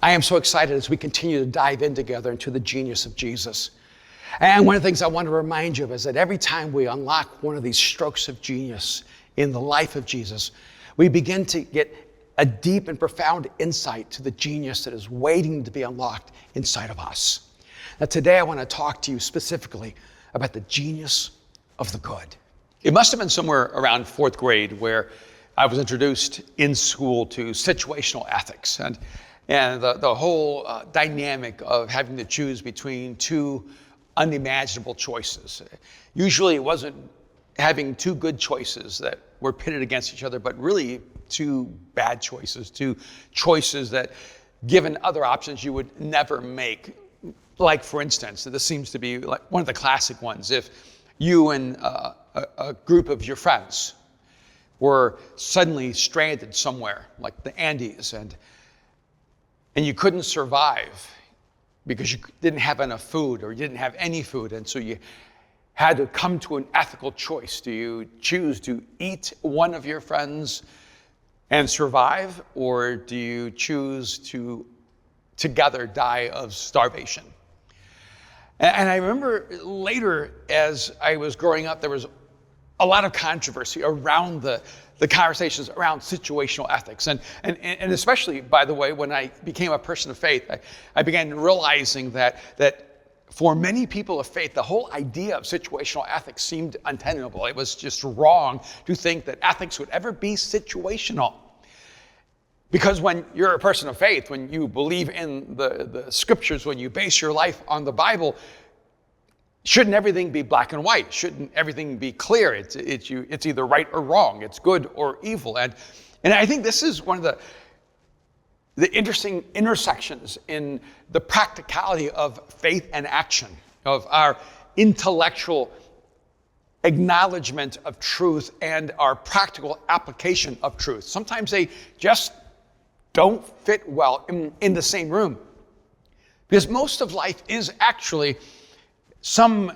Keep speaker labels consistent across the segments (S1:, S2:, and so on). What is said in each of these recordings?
S1: I am so excited as we continue to dive in together into the genius of Jesus. And one of the things I want to remind you of is that every time we unlock one of these strokes of genius in the life of Jesus, we begin to get a deep and profound insight to the genius that is waiting to be unlocked inside of us. Now today I want to talk to you specifically about the genius of the good. It must have been somewhere around fourth grade where I was introduced in school to situational ethics and the whole dynamic of having to choose between two unimaginable choices. Usually it wasn't having two good choices that were pitted against each other, but really two bad choices, two choices that, given other options, you would never make. Like, for instance, this seems to be like one of the classic ones. If you and a group of your friends were suddenly stranded somewhere, like the Andes, and you couldn't survive because you didn't have enough food or you didn't have any food, and so you had to come to an ethical choice. Do you choose to eat one of your friends and survive, or do you choose to together die of starvation? And I remember later, as I was growing up, there was a lot of controversy around the conversations around situational ethics. And especially, by the way, when I became a person of faith, I began realizing that for many people of faith, the whole idea of situational ethics seemed untenable. It was just wrong to think that ethics would ever be situational. Because when you're a person of faith, when you believe in the scriptures, when you base your life on the Bible, shouldn't everything be black and white? Shouldn't everything be clear? It's either right or wrong. It's good or evil. And I think this is one of the interesting intersections in the practicality of faith and action, of our intellectual acknowledgement of truth and our practical application of truth. Sometimes they just don't fit well in the same room. Because most of life is actually some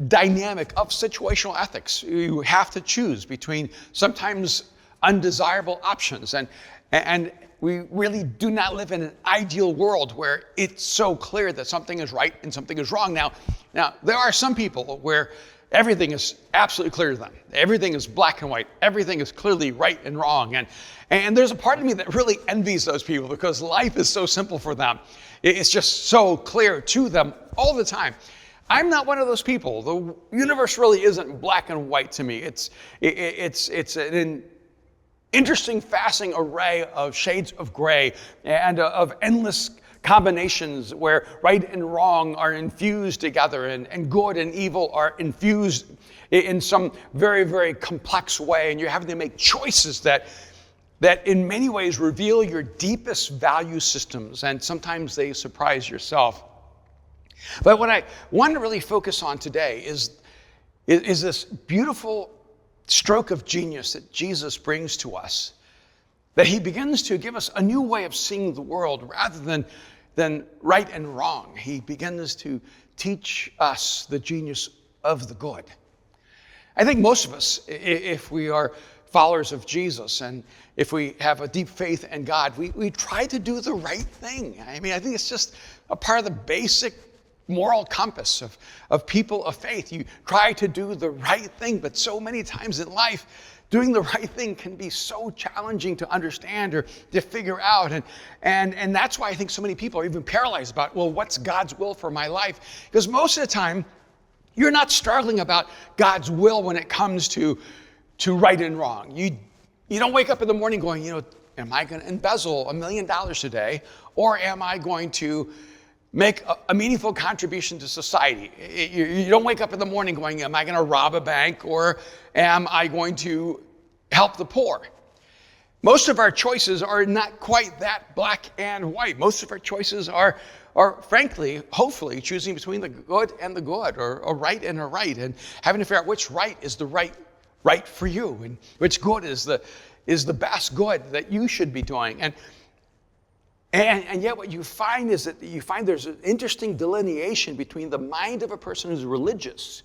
S1: dynamic of situational ethics. You have to choose between sometimes undesirable options. And we really do not live in an ideal world where it's so clear that something is right and something is wrong. Now there are some people where everything is absolutely clear to them. Everything is black and white. Everything is clearly right and wrong. And there's a part of me that really envies those people because life is so simple for them. It's just so clear to them all the time. I'm not one of those people. The universe really isn't black and white to me. It's an interesting, fascinating array of shades of gray and of endless combinations where right and wrong are infused together and good and evil are infused in some very, very complex way. And you're having to make choices that in many ways reveal your deepest value systems, and sometimes they surprise yourself. But what I want to really focus on today is this beautiful stroke of genius that Jesus brings to us, that he begins to give us a new way of seeing the world rather than right and wrong. He begins to teach us the genius of the good. I think most of us, if we are followers of Jesus and if we have a deep faith in God, we try to do the right thing. I mean, I think it's just a part of the basic moral compass of people of faith. You try to do the right thing, but so many times in life, doing the right thing can be so challenging to understand or to figure out. And that's why I think so many people are even paralyzed about, well, what's God's will for my life? Because most of the time, you're not struggling about God's will when it comes to right and wrong. You don't wake up in the morning going, am I going to embezzle $1 million today? Or am I going to make a meaningful contribution to society? You don't wake up in the morning going, am I going to rob a bank or am I going to help the poor? Most of our choices are not quite that black and white. Most of our choices are frankly, hopefully, choosing between the good and the good, or a right and a right, and having to figure out which right is the right for you, and which good is the best good that you should be doing. And yet what you find is that there's an interesting delineation between the mind of a person who's religious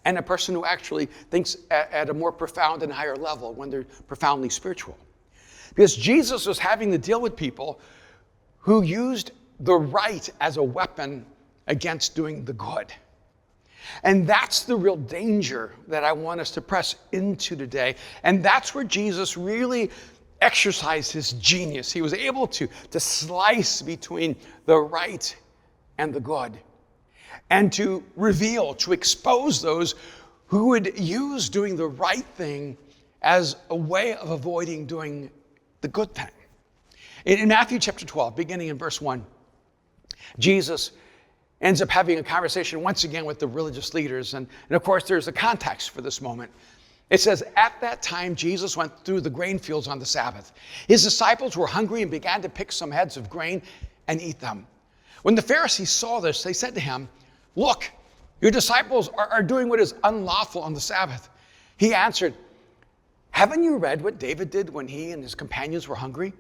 S1: and a person who actually thinks at a more profound and higher level when they're profoundly spiritual. Because Jesus was having to deal with people who used the right as a weapon against doing the good. And that's the real danger that I want us to press into today. And that's where Jesus really exercised his genius. He was able to slice between the right and the good, and to reveal, to expose those who would use doing the right thing as a way of avoiding doing the good thing. In Matthew chapter 12, beginning in verse 1, Jesus ends up having a conversation once again with the religious leaders. And of course, there's a context for this moment. It says, at that time, Jesus went through the grain fields on the Sabbath. His disciples were hungry and began to pick some heads of grain and eat them. When the Pharisees saw this, they said to him, look, your disciples are doing what is unlawful on the Sabbath. He answered, haven't you read what David did when he and his companions were hungry?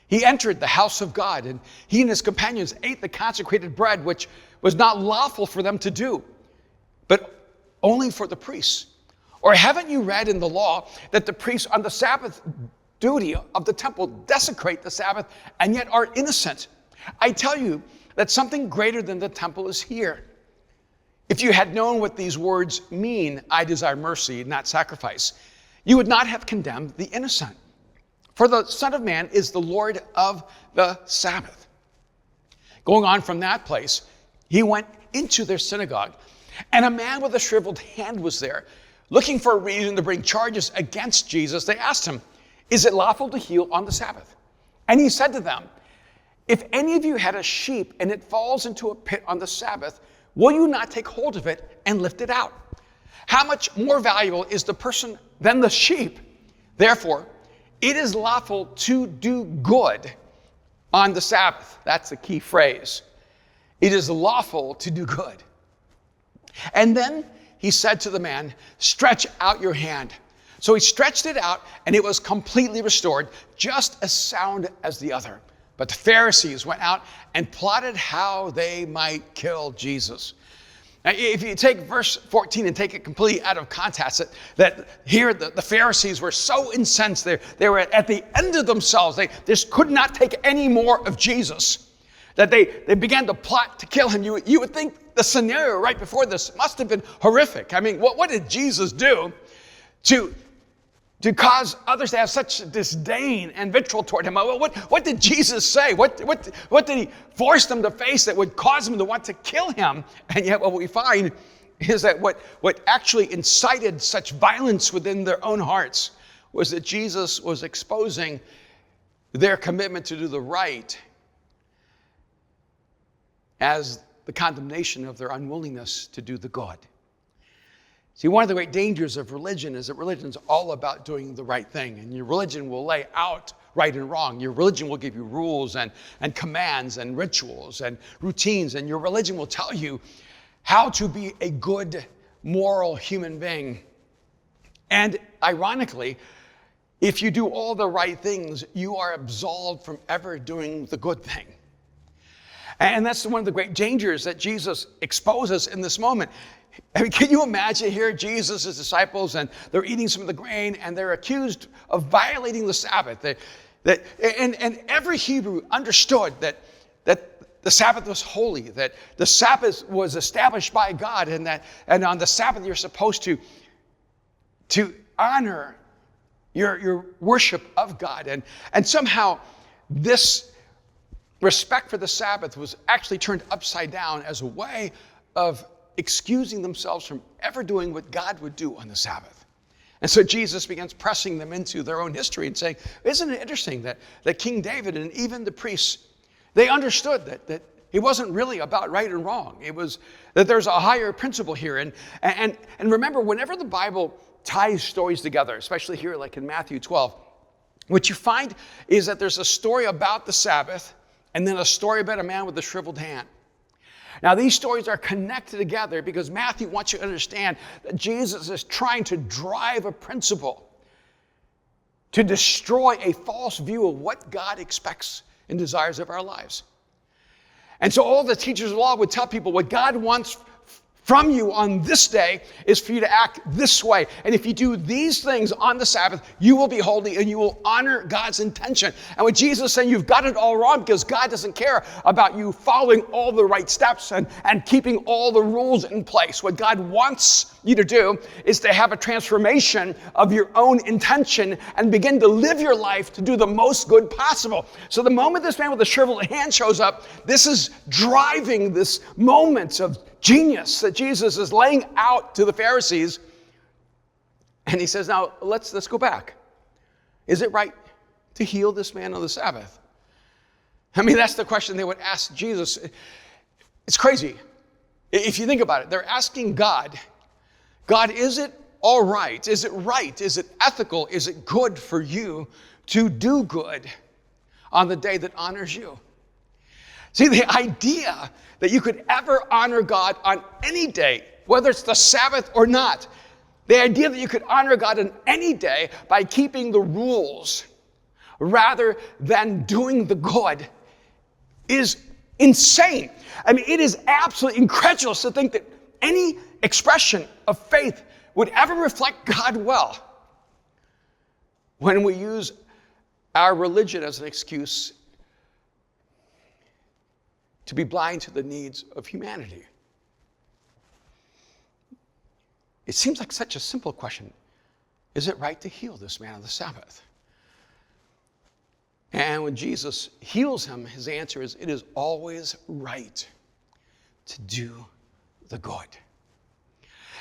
S1: He entered the house of God, and he and his companions ate the consecrated bread, which was not lawful for them to do, but only for the priests. Or haven't you read in the law that the priests on the Sabbath duty of the temple desecrate the Sabbath and yet are innocent? I tell you that something greater than the temple is here. If you had known what these words mean, I desire mercy, not sacrifice, you would not have condemned the innocent. For the Son of Man is the Lord of the Sabbath. Going on from that place, he went into their synagogue, and a man with a shriveled hand was there. Looking for a reason to bring charges against Jesus, they asked him, is it lawful to heal on the Sabbath? And he said to them, if any of you had a sheep and it falls into a pit on the Sabbath, will you not take hold of it and lift it out? How much more valuable is the person than the sheep? Therefore, it is lawful to do good on the Sabbath. That's the key phrase. It is lawful to do good. And then he said to the man, stretch out your hand. So he stretched it out, and it was completely restored, just as sound as the other. But the Pharisees went out and plotted how they might kill Jesus. Now, if you take verse 14 and take it completely out of context, that here the Pharisees were so incensed, they were at the end of themselves. They just could not take any more of Jesus, that they began to plot to kill him. You would think the scenario right before this must have been horrific. I mean, what did Jesus do to cause others to have such disdain and vitriol toward him? What did Jesus say? What did he force them to face that would cause them to want to kill him? And yet what we find is that what actually incited such violence within their own hearts was that Jesus was exposing their commitment to do the right as the condemnation of their unwillingness to do the good. See, one of the great dangers of religion is that religion's all about doing the right thing. And your religion will lay out right and wrong. Your religion will give you rules and commands and rituals and routines. And your religion will tell you how to be a good, moral human being. And ironically, if you do all the right things, you are absolved from ever doing the good thing. And that's one of the great dangers that Jesus exposes in this moment. I mean, can you imagine here Jesus' disciples, and they're eating some of the grain, and they're accused of violating the Sabbath. And every Hebrew understood that the Sabbath was holy, that the Sabbath was established by God, and on the Sabbath you're supposed to honor your worship of God. And somehow this respect for the Sabbath was actually turned upside down as a way of excusing themselves from ever doing what God would do on the Sabbath. And so Jesus begins pressing them into their own history and saying, isn't it interesting that King David and even the priests, they understood that it wasn't really about right and wrong. It was that there's a higher principle here. And remember, whenever the Bible ties stories together, especially here like in Matthew 12, what you find is that there's a story about the Sabbath and then a story about a man with a shriveled hand. Now, these stories are connected together because Matthew wants you to understand that Jesus is trying to drive a principle to destroy a false view of what God expects and desires of our lives. And so all the teachers of the law would tell people what God wants from you on this day is for you to act this way. And if you do these things on the Sabbath, you will be holy and you will honor God's intention. And what Jesus is saying, you've got it all wrong because God doesn't care about you following all the right steps and keeping all the rules in place. What God wants you to do is to have a transformation of your own intention and begin to live your life to do the most good possible. So the moment this man with the shriveled hand shows up, this is driving this moment of genius that Jesus is laying out to the Pharisees. And he says, now let's go back. Is it right to heal this man on the Sabbath? I mean, that's the question they would ask Jesus. It's crazy. If you think about it, they're asking God, is it all right? Is it right? Is it ethical? Is it good for you to do good on the day that honors you? See, the idea that you could ever honor God on any day, whether it's the Sabbath or not, the idea that you could honor God on any day by keeping the rules rather than doing the good is insane. I mean, it is absolutely incredulous to think that any expression of faith would ever reflect God well when we use our religion as an excuse to be blind to the needs of humanity. It seems like such a simple question. Is it right to heal this man on the Sabbath? And when Jesus heals him, his answer is, it is always right to do the good.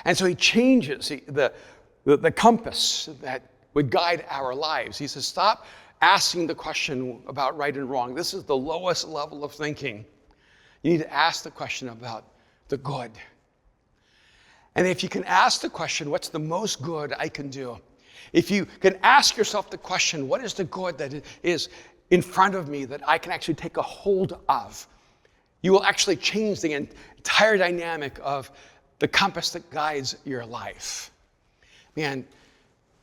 S1: And so he changes the compass that would guide our lives. He says, stop asking the question about right and wrong. This is the lowest level of thinking. You need to ask the question about the good. And if you can ask the question, what's the most good I can do? If you can ask yourself the question, what is the good that is in front of me that I can actually take a hold of? You will actually change the entire dynamic of the compass that guides your life. Man,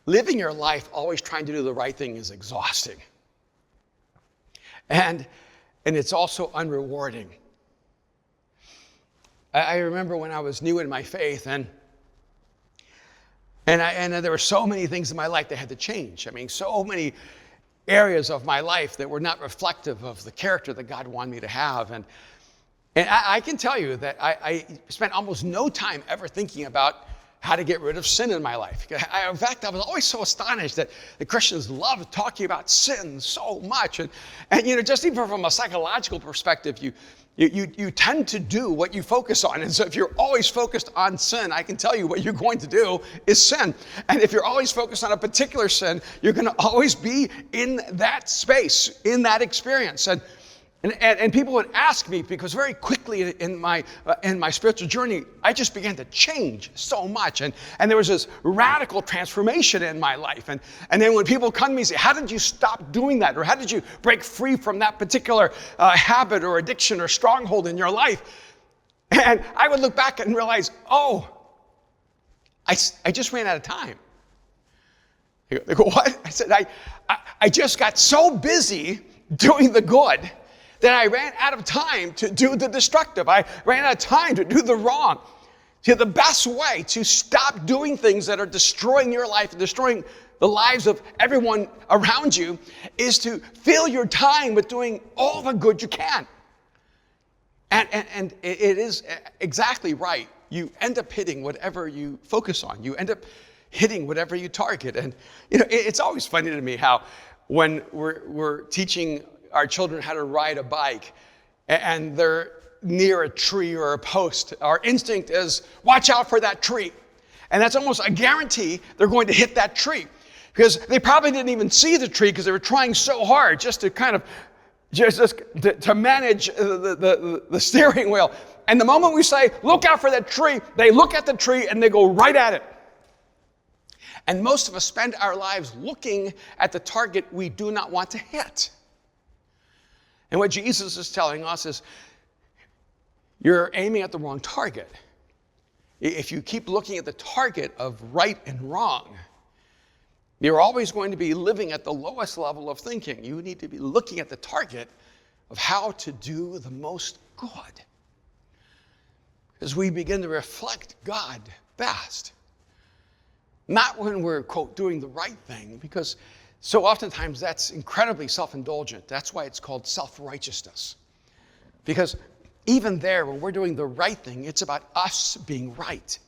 S1: living your life always trying to do the right thing is exhausting. And it's also unrewarding. I remember when I was new in my faith, and there were so many things in my life that had to change. I mean, so many areas of my life that were not reflective of the character that God wanted me to have. And I can tell you that I spent almost no time ever thinking about how to get rid of sin in my life. In fact, I was always so astonished that the Christians love talking about sin so much. And you know, just even from a psychological perspective, you tend to do what you focus on. And so if you're always focused on sin, I can tell you what you're going to do is sin. And if you're always focused on a particular sin, you're going to always be in that space, in that experience. And people would ask me, because very quickly in my spiritual journey, I just began to change so much. And there was this radical transformation in my life. And then when people come to me and say, how did you stop doing that? Or how did you break free from that particular habit or addiction or stronghold in your life? And I would look back and realize, I just ran out of time. They go, what? I said, I just got so busy doing the good that I ran out of time to do the destructive. I ran out of time to do the wrong. See, the best way to stop doing things that are destroying your life and destroying the lives of everyone around you is to fill your time with doing all the good you can. And it is exactly right. You end up hitting whatever you focus on. You end up hitting whatever you target. And you know, it's always funny to me how when we're teaching our children how to ride a bike and they're near a tree or a post, our instinct is, watch out for that tree. And that's almost a guarantee they're going to hit that tree, because they probably didn't even see the tree because they were trying so hard just to kind of to manage the steering wheel. And the moment we say, look out for that tree, they look at the tree and they go right at it. And most of us spend our lives looking at the target we do not want to hit. And what Jesus is telling us is, you're aiming at the wrong target. If you keep looking at the target of right and wrong, you're always going to be living at the lowest level of thinking. You need to be looking at the target of how to do the most good. as we begin to reflect God best. Not when we're, quote, doing the right thing, because so oftentimes that's incredibly self-indulgent. That's why it's called self-righteousness. Because even there, when we're doing the right thing, it's about us being right.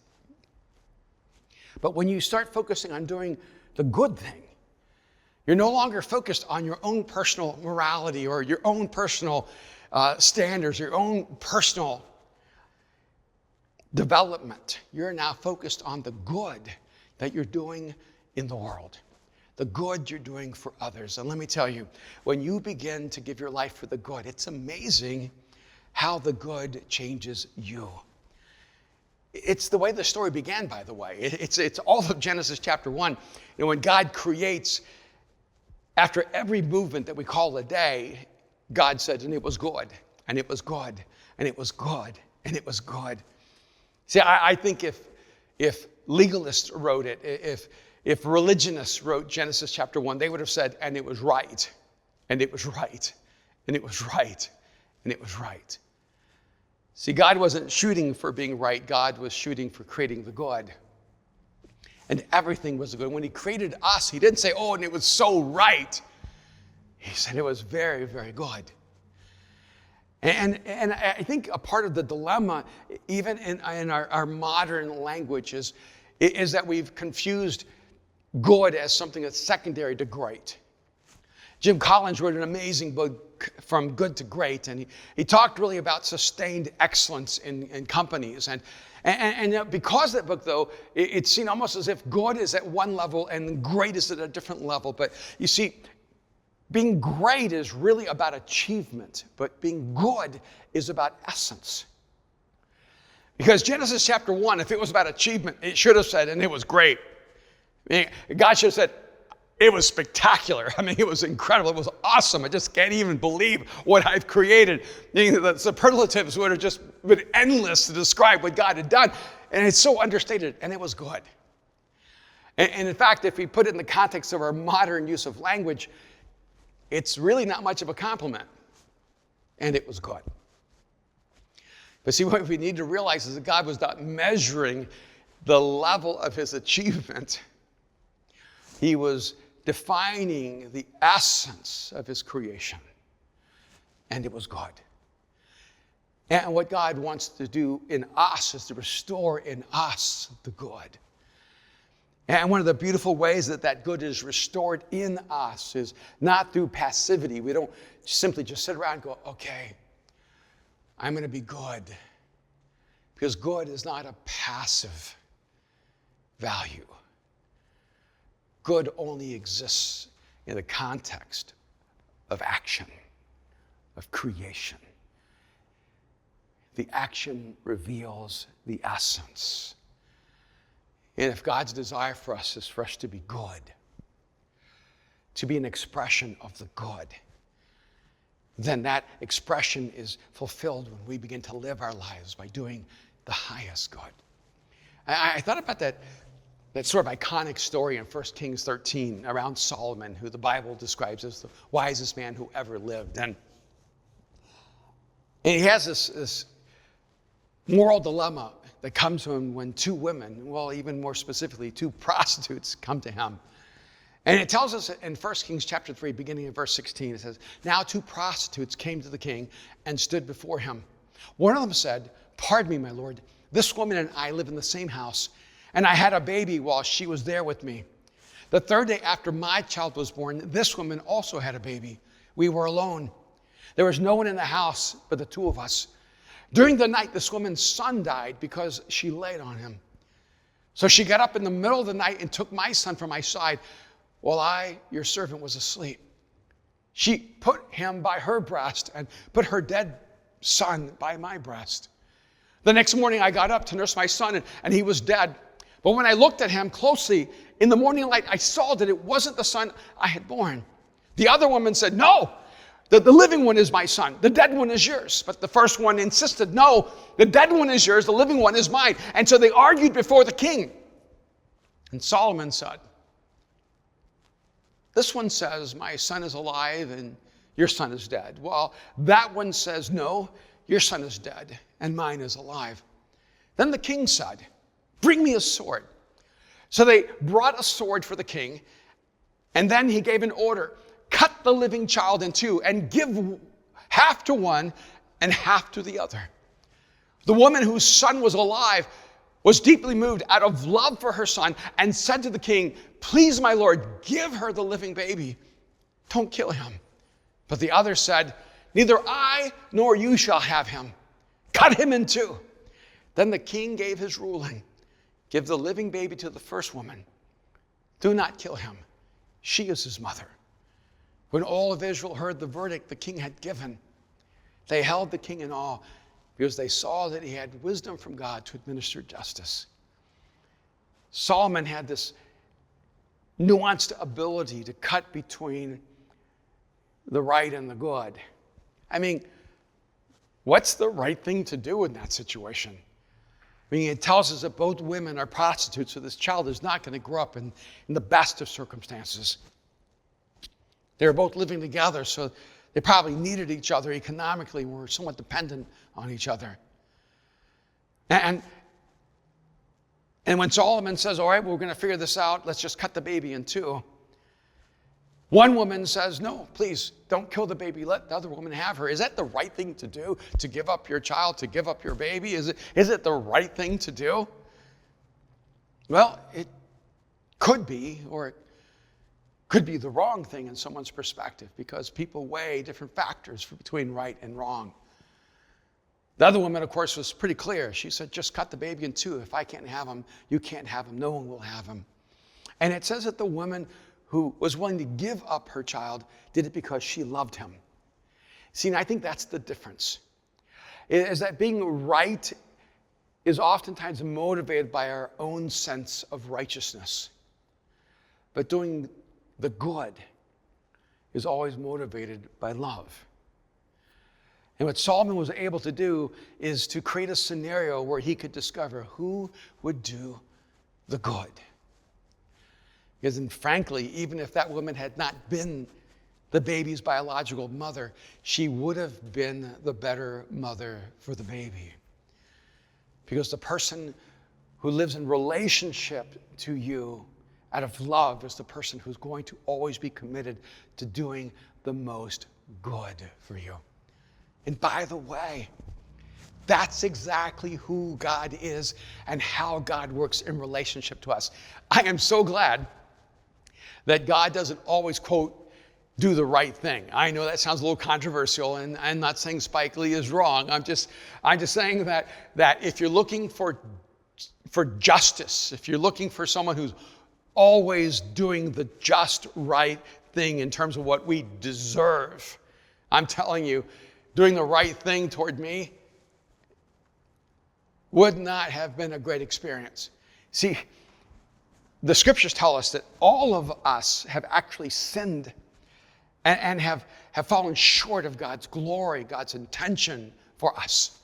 S1: But when you start focusing on doing the good thing, you're no longer focused on your own personal morality or your own personal standards, your own personal development. You're now focused on the good that you're doing in the world, the good you're doing for others. And let me tell you, when you begin to give your life for the good, it's amazing how the good changes you. It's the way the story began, by the way. It's all of Genesis chapter 1. When God creates, after every movement that we call a day, God said, and it was good, and it was good, and it was good, and it was good. See, I think if legalists wrote it, if religionists wrote Genesis chapter 1, they would have said, and it was right, and it was right, and it was right, and it was right. See, God wasn't shooting for being right. God was shooting for creating the good. And everything was good. When he created us, he didn't say, oh, and it was so right. He said it was very, very good. And I think a part of the dilemma, even in our modern language, is that we've confused good as something that's secondary to great. Jim Collins wrote an amazing book, From Good to Great, and he talked really about sustained excellence in companies. And because of that book, though, it's seen almost as if good is at one level and great is at a different level. But you see, being great is really about achievement, but being good is about essence. Because Genesis chapter 1, if it was about achievement, it should have said, and it was great. God should have said, it was spectacular. I mean, it was incredible. It was awesome. I just can't even believe what I've created. The superlatives would have just been endless to describe what God had done. And it's so understated, and it was good. And in fact, if we put it in the context of our modern use of language, it's really not much of a compliment. And it was good. But see, what we need to realize is that God was not measuring the level of his achievement. He was defining the essence of his creation. And it was good. And what God wants to do in us is to restore in us the good. And one of the beautiful ways that good is restored in us is not through passivity. We don't simply just sit around and go, okay, I'm going to be good. Because good is not a passive value. Good only exists in the context of action, of creation. The action reveals the essence. And if God's desire for us is for us to be good, to be an expression of the good, then that expression is fulfilled when we begin to live our lives by doing the highest good. I thought about that sort of iconic story in 1 Kings 13 around Solomon, who the Bible describes as the wisest man who ever lived. And he has this moral dilemma that comes to him when two women, well, even more specifically, two prostitutes come to him. And it tells us in 1 Kings chapter 3, beginning in verse 16, it says, now two prostitutes came to the king and stood before him. One of them said, pardon me, my lord, this woman and I live in the same house, and I had a baby while she was there with me. The third day after my child was born, this woman also had a baby. We were alone. There was no one in the house but the two of us. During the night, this woman's son died because she laid on him. So she got up in the middle of the night and took my son from my side while I, your servant, was asleep. She put him by her breast and put her dead son by my breast. The next morning, I got up to nurse my son, and he was dead. But when I looked at him closely in the morning light, I saw that it wasn't the son I had born. The other woman said, no, the living one is my son. The dead one is yours. But the first one insisted, no, the dead one is yours. The living one is mine. And so they argued before the king. And Solomon said, this one says, my son is alive and your son is dead. Well, that one says, no, your son is dead and mine is alive. Then the king said, bring me a sword. So they brought a sword for the king, and then he gave an order, cut the living child in two and give half to one and half to the other. The woman whose son was alive was deeply moved out of love for her son and said to the king, please, my lord, give her the living baby. Don't kill him. But the other said, neither I nor you shall have him. Cut him in two. Then the king gave his ruling. Give the living baby to the first woman. Do not kill him. She is his mother. When all of Israel heard the verdict the king had given, they held the king in awe because they saw that he had wisdom from God to administer justice. Solomon had this nuanced ability to cut between the right and the good. I mean, what's the right thing to do in that situation? I mean, it tells us that both women are prostitutes, so this child is not going to grow up in the best of circumstances. They were both living together, so they probably needed each other economically and were somewhat dependent on each other. And when Solomon says, all right, we're going to figure this out, let's just cut the baby in two. One woman says, no, please, don't kill the baby. Let the other woman have her. Is that the right thing to do? To give up your child, to give up your baby? Is it the right thing to do? Well, it could be, or it could be the wrong thing in someone's perspective because people weigh different factors between right and wrong. The other woman, of course, was pretty clear. She said, just cut the baby in two. If I can't have him, you can't have him. No one will have him. And it says that the woman who was willing to give up her child did it because she loved him. See, and I think that's the difference, is that being right is oftentimes motivated by our own sense of righteousness. But doing the good is always motivated by love. And what Solomon was able to do is to create a scenario where he could discover who would do the good. Because, and frankly, even if that woman had not been the baby's biological mother, she would have been the better mother for the baby. Because the person who lives in relationship to you out of love is the person who's going to always be committed to doing the most good for you. And by the way, that's exactly who God is and how God works in relationship to us. I am so glad that God doesn't always, quote, do the right thing. I know that sounds a little controversial, and I'm not saying Spike Lee is wrong. I'm just saying that if you're looking for justice, if you're looking for someone who's always doing the just right thing in terms of what we deserve, I'm telling you, doing the right thing toward me would not have been a great experience. See, the scriptures tell us that all of us have actually sinned and have fallen short of God's glory, God's intention for us.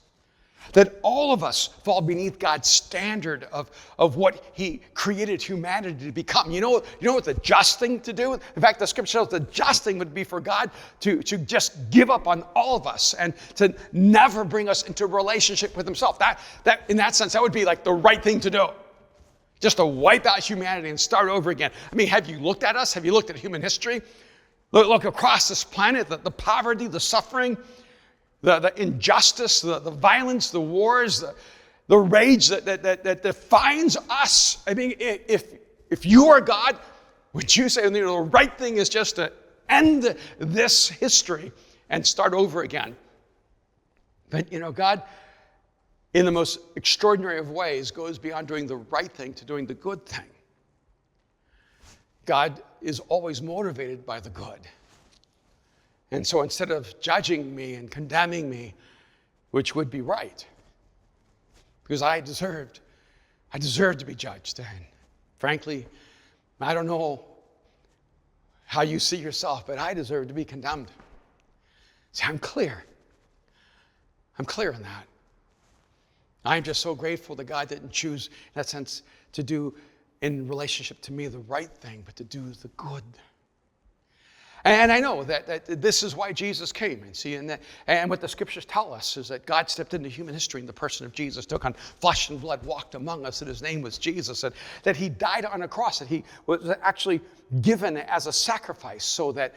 S1: That all of us fall beneath God's standard of what he created humanity to become. You know what the just thing to do? In fact, the scripture shows the just thing would be for God to just give up on all of us and to never bring us into a relationship with himself. That in that sense, that would be like the right thing to do. Just to wipe out humanity and start over again. I mean, have you looked at us? Have you looked at human history? Look across this planet, the poverty, the suffering, the injustice, the violence, the wars, the rage that defines us. I mean, if you are God, would you say the right thing is just to end this history and start over again? But, God, in the most extraordinary of ways, goes beyond doing the right thing to doing the good thing. God is always motivated by the good. And so instead of judging me and condemning me, which would be right, because I deserved to be judged. And frankly, I don't know how you see yourself, but I deserve to be condemned. See, I'm clear on that. I'm just so grateful that God didn't choose, in that sense, to do in relationship to me the right thing, but to do the good. And I know that this is why Jesus came. And what the scriptures tell us is that God stepped into human history in the person of Jesus, took on flesh and blood, walked among us, and his name was Jesus. And that he died on a cross, that he was actually given as a sacrifice so that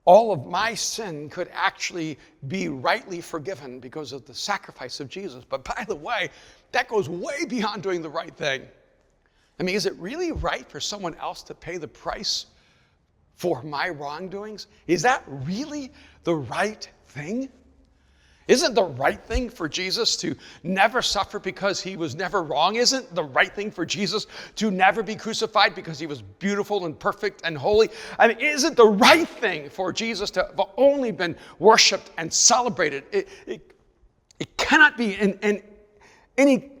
S1: all of my sin could actually be rightly forgiven because of the sacrifice of Jesus. But by the way, that goes way beyond doing the right thing. I mean, is it really right for someone else to pay the price for my wrongdoings? Is that really the right thing? Isn't the right thing for Jesus to never suffer because he was never wrong? Isn't the right thing for Jesus to never be crucified because he was beautiful and perfect and holy? I mean, isn't the right thing for Jesus to have only been worshiped and celebrated? It cannot be in any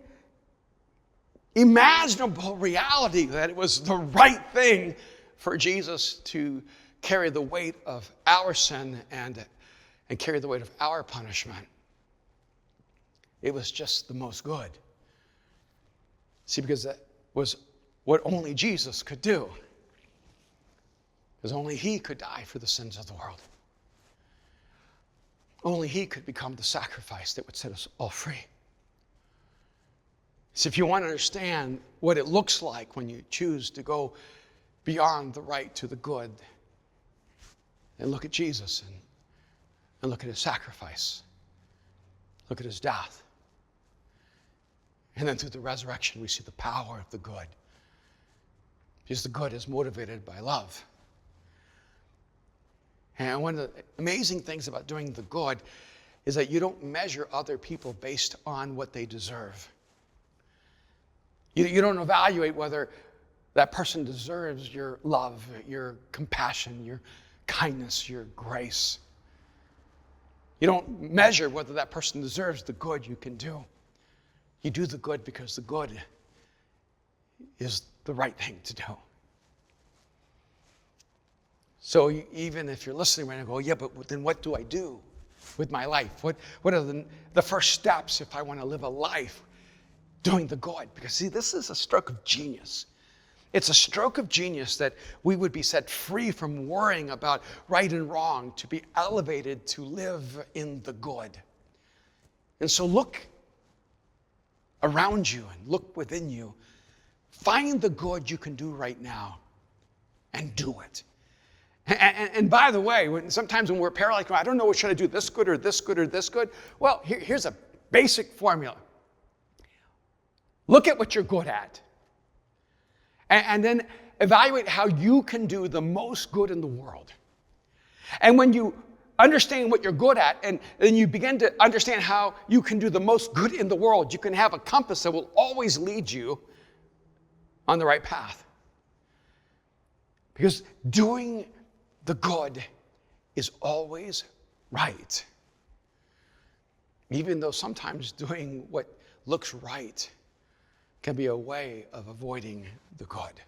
S1: imaginable reality that it was the right thing for Jesus to carry the weight of our sin and carry the weight of our punishment. It was just the most good. See, because that was what only Jesus could do. Because only he could die for the sins of the world. Only he could become the sacrifice that would set us all free. So if you want to understand what it looks like when you choose to go beyond the right to the good, and look at Jesus and look at his sacrifice. Look at his death. And then through the resurrection, we see the power of the good. Because the good is motivated by love. And one of the amazing things about doing the good is that you don't measure other people based on what they deserve. You don't evaluate whether that person deserves your love, your compassion, your kindness, your grace. You don't measure whether that person deserves the good you can do. You do the good because the good is the right thing to do. So even if you're listening right now and go, yeah, but then what do I do with my life? What are the first steps if I want to live a life doing the good? Because see, this is a stroke of genius. It's a stroke of genius that we would be set free from worrying about right and wrong, to be elevated to live in the good. And so look around you and look within you. Find the good you can do right now and do it. And by the way, sometimes when we're paralyzed, I don't know, should I do this good or this good or this good? Well, here's a basic formula. Look at what you're good at. And then evaluate how you can do the most good in the world. And when you understand what you're good at, and then you begin to understand how you can do the most good in the world, you can have a compass that will always lead you on the right path. Because doing the good is always right. Even though sometimes doing what looks right can be a way of avoiding the good.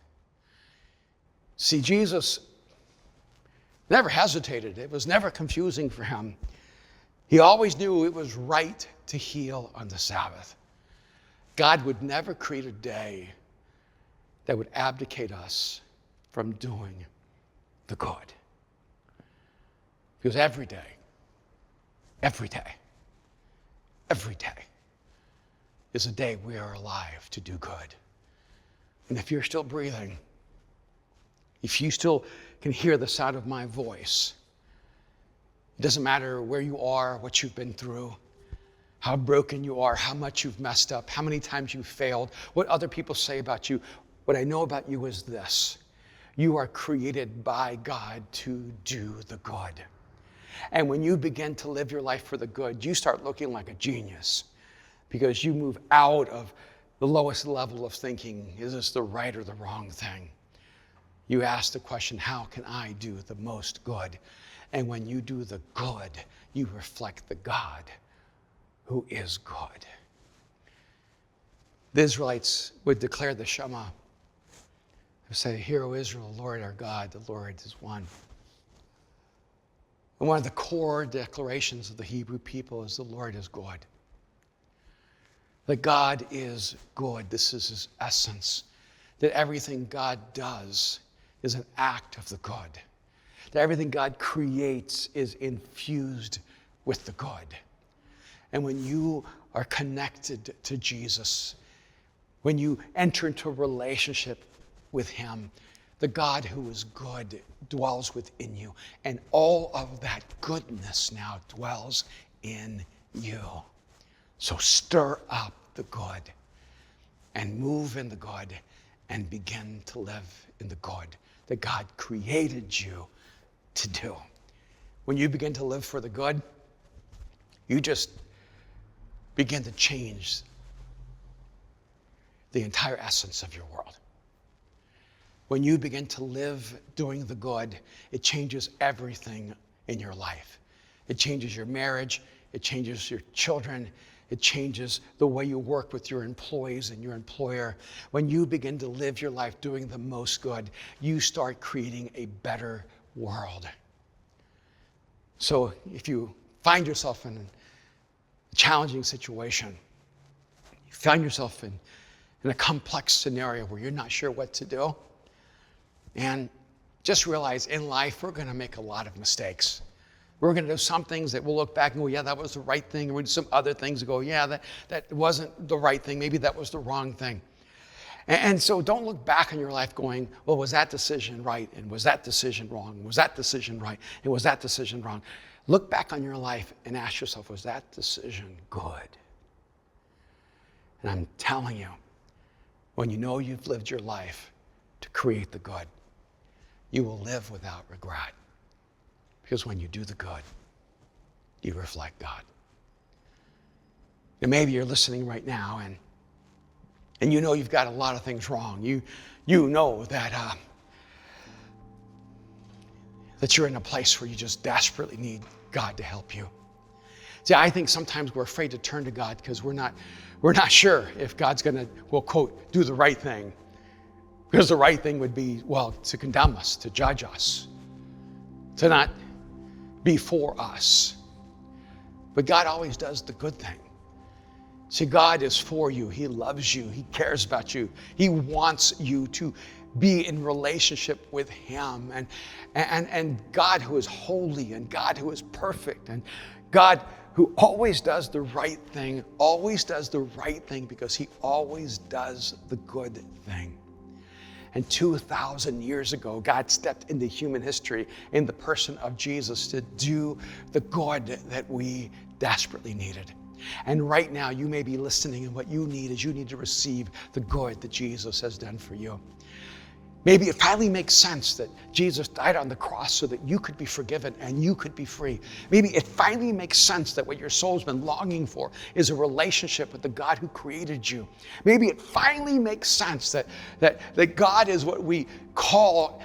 S1: See, Jesus never hesitated. It was never confusing for him. He always knew it was right to heal on the Sabbath. God would never create a day that would abdicate us from doing the good. Because every day is a day we are alive to do good. And if you're still breathing, if you still can hear the sound of my voice, it doesn't matter where you are, what you've been through, how broken you are, how much you've messed up, how many times you've failed, what other people say about you. What I know about you is this: you are created by God to do the good. And when you begin to live your life for the good, you start looking like a genius. Because you move out of the lowest level of thinking, is this the right or the wrong thing? You ask the question, how can I do the most good? And when you do the good, you reflect the God who is good. The Israelites would declare the Shema. They would say, "Hear, O Israel, the Lord our God, the Lord is one." And one of the core declarations of the Hebrew people is the Lord is good. That God is good. This is his essence. That everything God does is an act of the good. That everything God creates is infused with the good. And when you are connected to Jesus, when you enter into a relationship with him, the God who is good dwells within you. And all of that goodness now dwells in you. So stir up the good and move in the good and begin to live in the good that God created you to do. When you begin to live for the good, you just begin to change the entire essence of your world. When you begin to live doing the good, it changes everything in your life. It changes your marriage, it changes your children, it changes the way you work with your employees and your employer. When you begin to live your life doing the most good, you start creating a better world. So if you find yourself in a challenging situation, you find yourself in a complex scenario where you're not sure what to do, and just realize in life we're going to make a lot of mistakes. We're going to do some things that we'll look back and go, yeah, that was the right thing. And we'll do some other things and go, yeah, that wasn't the right thing. Maybe that was the wrong thing. And so don't look back on your life going, well, was that decision right? And was that decision wrong? Was that decision right? And was that decision wrong? Look back on your life and ask yourself, was that decision good? And I'm telling you, when you know you've lived your life to create the good, you will live without regret. Because when you do the good, you reflect God. And maybe you're listening right now and you know you've got a lot of things wrong. You know that you're in a place where you just desperately need God to help you. See, I think sometimes we're afraid to turn to God because we're not sure if God's going to, well, quote, do the right thing. Because the right thing would be, well, to condemn us, to judge us, to not be for us. But God always does the good thing. See, God is for you. He loves you. He cares about you. He wants you to be in relationship with him. And God who is holy and God who is perfect and God who always does the right thing, because he always does the good thing. And 2,000 years ago, God stepped into human history in the person of Jesus to do the good that we desperately needed. And right now, you may be listening, and what you need is you need to receive the good that Jesus has done for you. Maybe it finally makes sense that Jesus died on the cross so that you could be forgiven and you could be free. Maybe it finally makes sense that what your soul's been longing for is a relationship with the God who created you. Maybe it finally makes sense that God is what we call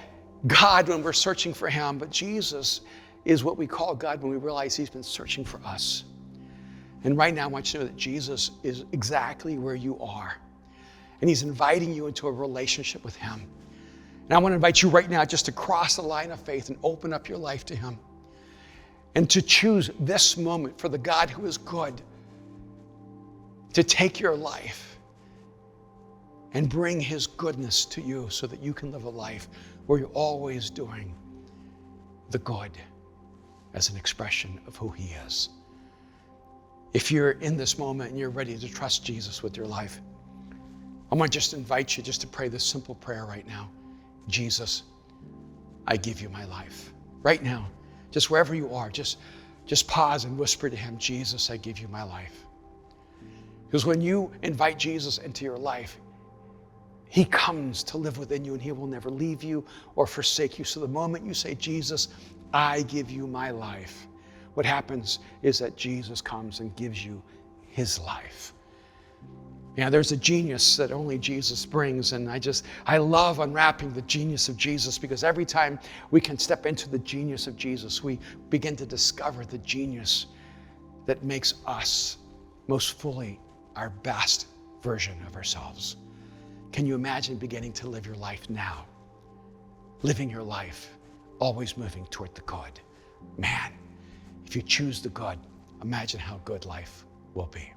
S1: God when we're searching for him, but Jesus is what we call God when we realize he's been searching for us. And right now, I want you to know that Jesus is exactly where you are. And he's inviting you into a relationship with him. And I want to invite you right now just to cross the line of faith and open up your life to him. And to choose this moment for the God who is good to take your life and bring his goodness to you so that you can live a life where you're always doing the good as an expression of who he is. If you're in this moment and you're ready to trust Jesus with your life, I want to just invite you just to pray this simple prayer right now. Jesus, I give you my life. Right now, just wherever you are, just pause and whisper to him, Jesus, I give you my life. Because when you invite Jesus into your life, he comes to live within you and he will never leave you or forsake you. So the moment you say, Jesus, I give you my life, what happens is that Jesus comes and gives you his life. Yeah, there's a genius that only Jesus brings, and I love unwrapping the genius of Jesus, because every time we can step into the genius of Jesus, we begin to discover the genius that makes us most fully our best version of ourselves. Can you imagine beginning to live your life now? Living your life, always moving toward the good. Man, if you choose the good, imagine how good life will be.